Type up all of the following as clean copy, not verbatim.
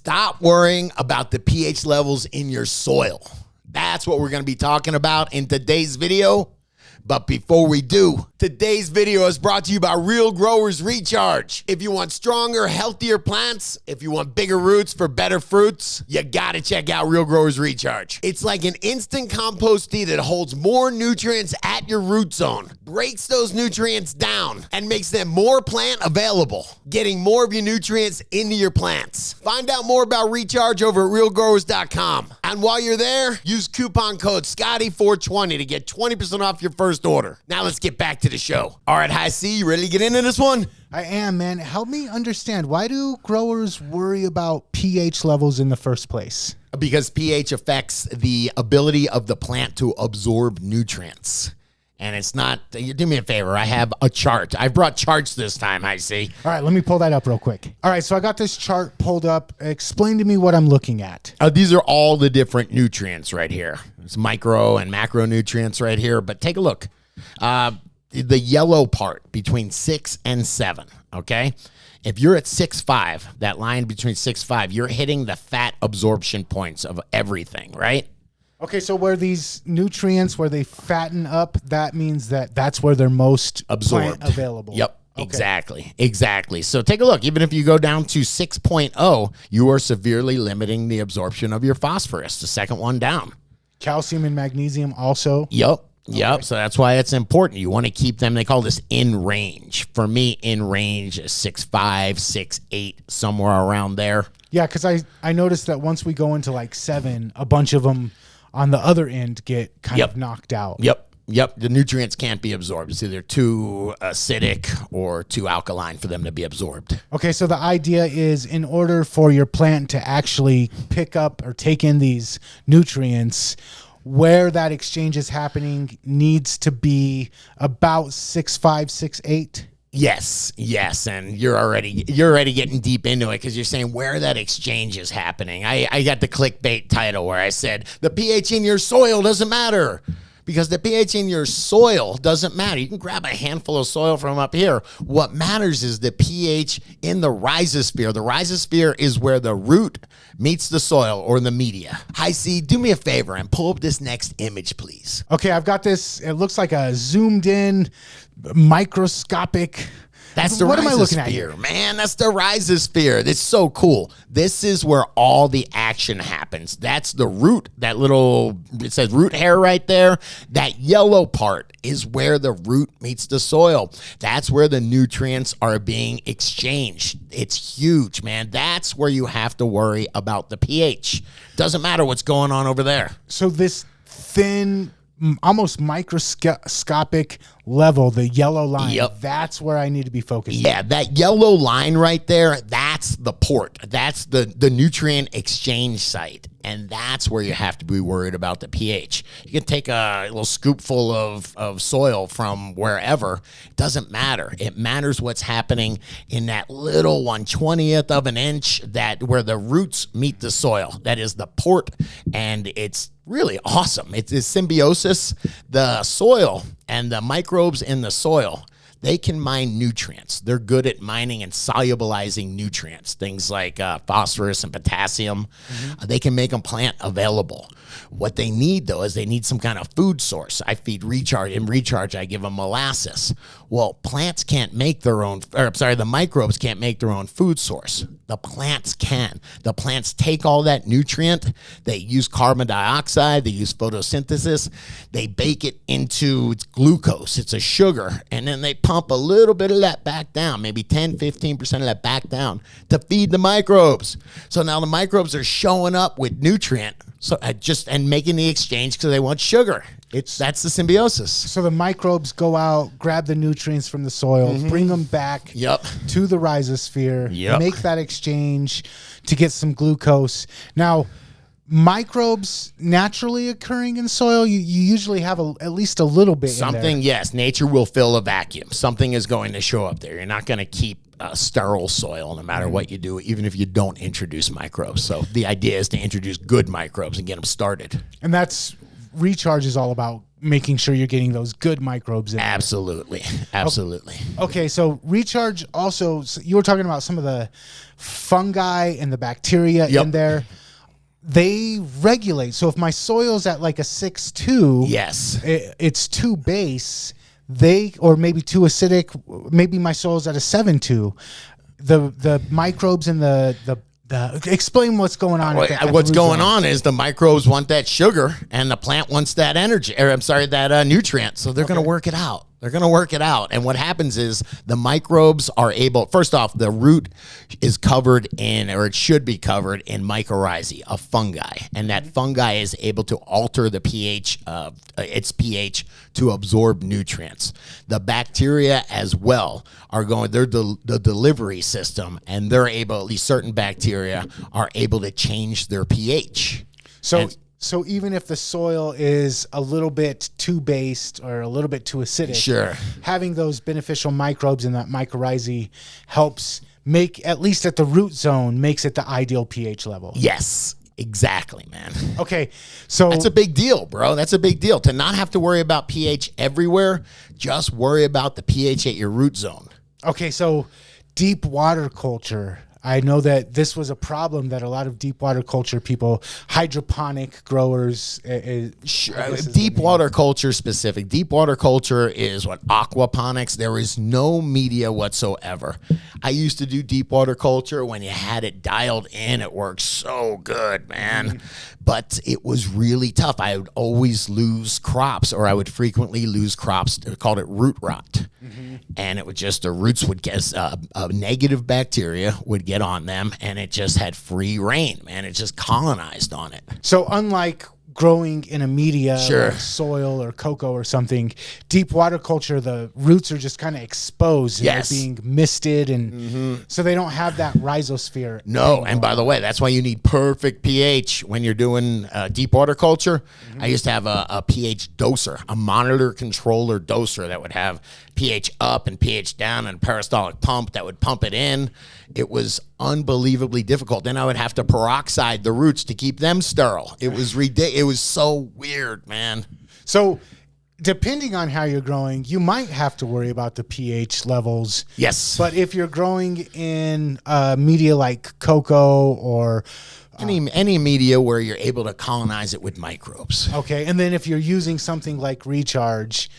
Stop worrying about the pH levels in your soil. That's what we're going to be talking about in today's video. But before we do, today's video is brought to you by Real Growers Recharge. If you want stronger, healthier plants, if you want bigger roots for better fruits, you gotta check out Real Growers Recharge. It's like an instant compost tea that holds more nutrients at your root zone, breaks those nutrients down, and makes them more plant available, getting more of your nutrients into your plants. Find out more about Recharge over at realgrowers.com. And while you're there, use coupon code Scotty420 to get 20% off your first order. Now let's get back to the show. All right, Hi C, you ready to get into this one? I am, man. Help me understand. Why do growers worry about pH levels in the first place? Because pH affects the ability of the plant to absorb nutrients. And it's not, you do me a favor, I have a chart. I brought charts this time, Hi C. All right, let me pull that up real quick. All right, so I got this chart pulled up. Explain to me what I'm looking at. These are all the different nutrients right here. It's micro and macronutrients right here, but take a look. The yellow part between 6 and 7, okay? If you're at 6.5, that line between 6.5, you're hitting the fat absorption points of everything, right? Okay, so where these nutrients, where they fatten up, that means that that's where they're most absorbed, available. Yep, okay. Exactly. So take a look. Even if you go down to 6.0, you are severely limiting the absorption of your phosphorus, the second one down. Calcium and magnesium also? Yep. Okay. So that's why it's important. You want to keep them, they call this in range. For me, in range is 6.5, 6.8, somewhere around there. Yeah, because I noticed that once we go into like 7, a bunch of them on the other end get kind of knocked out. Yep. The nutrients can't be absorbed. It's either too acidic or too alkaline for them to be absorbed. Okay, so the idea is in order for your plant to actually pick up or take in these nutrients, where that exchange is happening needs to be about 6.5, 6.8. Yes, and you're already getting deep into it because you're saying where that exchange is happening. I got the clickbait title where I said the pH in your soil doesn't matter. Because the pH in your soil doesn't matter. You can grab a handful of soil from up here. What matters is the pH in the rhizosphere. The rhizosphere is where the root meets the soil or the media. Hi C, do me a favor and pull up this next image, please. Okay, I've got this. It looks like a zoomed in microscopic. That's the rhizosphere, what am I looking at here? Man, that's the rhizosphere. It's so cool. This is where all the action happens. That's the root, that little, it says root hair right there. That yellow part is where the root meets the soil. That's where the nutrients are being exchanged. It's huge, man. That's where you have to worry about the pH. Doesn't matter what's going on over there. So this thin, almost microscopic level, the yellow line, that's where I need to be focused. Yeah, that yellow line right there, that's the port. That's the nutrient exchange site. And that's where you have to be worried about the pH. You can take a little scoopful of soil from wherever. It doesn't matter. It matters what's happening in that little 1/20th of an inch, that where the roots meet the soil. That is the port, and it's really awesome. It's symbiosis. The soil and the microbes in the soil, they can mine nutrients. They're good at mining and solubilizing nutrients, things like phosphorus and potassium. They can make them plant available. What they need, though, is they need some kind of food source. I feed Recharge. In Recharge, I give them molasses. Well, plants can't make their own, the microbes can't make their own food source. The plants can. The plants take all that nutrient. They use carbon dioxide. They use photosynthesis. They bake it into glucose. It's a sugar. And then they pump a little bit of that back down, maybe 10, 15% of that back down to feed the microbes. So now the microbes are showing up with nutrient and making the exchange because they want sugar. That's the symbiosis. So the microbes go out, grab the nutrients from the soil, bring them back to the rhizosphere, make that exchange to get some glucose. Now, microbes naturally occurring in soil, you usually have at least a little bit something in there. Yes, nature will fill a vacuum. Something is going to show up there. You're not going to keep sterile soil no matter what you do, even if you don't introduce microbes. So the idea is to introduce good microbes and get them started. And that's Recharge is all about making sure you're getting those good microbes in. Absolutely. Absolutely. Okay, so recharge also, so you were talking about some of the fungi and the bacteria in there. They regulate. So if my soil's at like a 6.2, yes, it's too base, or maybe too acidic, maybe my soil's at a 7.2. The microbes and the explain what's going on. What's going on is the microbes want that sugar and the plant wants that energy, or I'm sorry, that nutrient. So they're going to work it out. They're going to work it out. And what happens is the microbes are able, first off, the root is covered in, or it should be covered in mycorrhizae, a fungi. And that fungi is able to alter the pH of its pH to absorb nutrients. The bacteria as well are going, they're the delivery system, and they're able, at least certain bacteria are able to change their pH. So even if the soil is a little bit too based or a little bit too acidic, having those beneficial microbes in that mycorrhizae helps make, at least at the root zone, makes it the ideal pH level. Yes, exactly, man. Okay, so that's a big deal, bro. That's a big deal. To not have to worry about pH everywhere, just worry about the pH at your root zone. Okay, so deep water culture. I know that this was a problem that a lot of deep water culture people, hydroponic growers, deep water culture specific. Deep water culture is what aquaponics. There is no media whatsoever. I used to do deep water culture when you had it dialed in. It worked so good, man. But it was really tough. I would always lose crops, or I would frequently lose crops. They called it root rot. And it would just, the roots would get, a negative bacteria would get on them, and it just had free reign, man. It just colonized on it. So unlike growing in a media like soil or cocoa or something, deep water culture, the roots are just kind of exposed and they're being misted, and so they don't have that rhizosphere. No, and by the way, that's why you need perfect pH when you're doing deep water culture. I used to have a pH doser, a monitor controller doser that would have pH up and pH down, and a peristaltic pump that would pump it in. It was unbelievably difficult. Then I would have to peroxide the roots to keep them sterile. It was ridiculous. It was so weird, man. So depending on how you're growing, you might have to worry about the pH levels. Yes. But if you're growing in media like cocoa or any media where you're able to colonize it with microbes. Okay. And then if you're using something like recharge,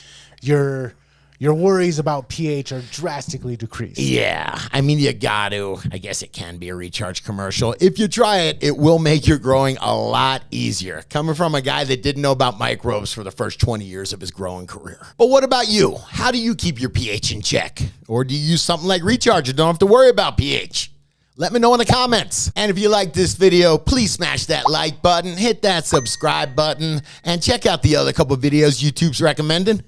your worries about pH are drastically decreased. Yeah. I mean, you got to. I guess it can be a recharge commercial. If you try it, it will make your growing a lot easier. Coming from a guy that didn't know about microbes for the first 20 years of his growing career. But what about you? How do you keep your pH in check? Or do you use something like recharge and don't have to worry about pH? Let me know in the comments. And if you like this video, please smash that like button, hit that subscribe button, and check out the other couple videos YouTube's recommending.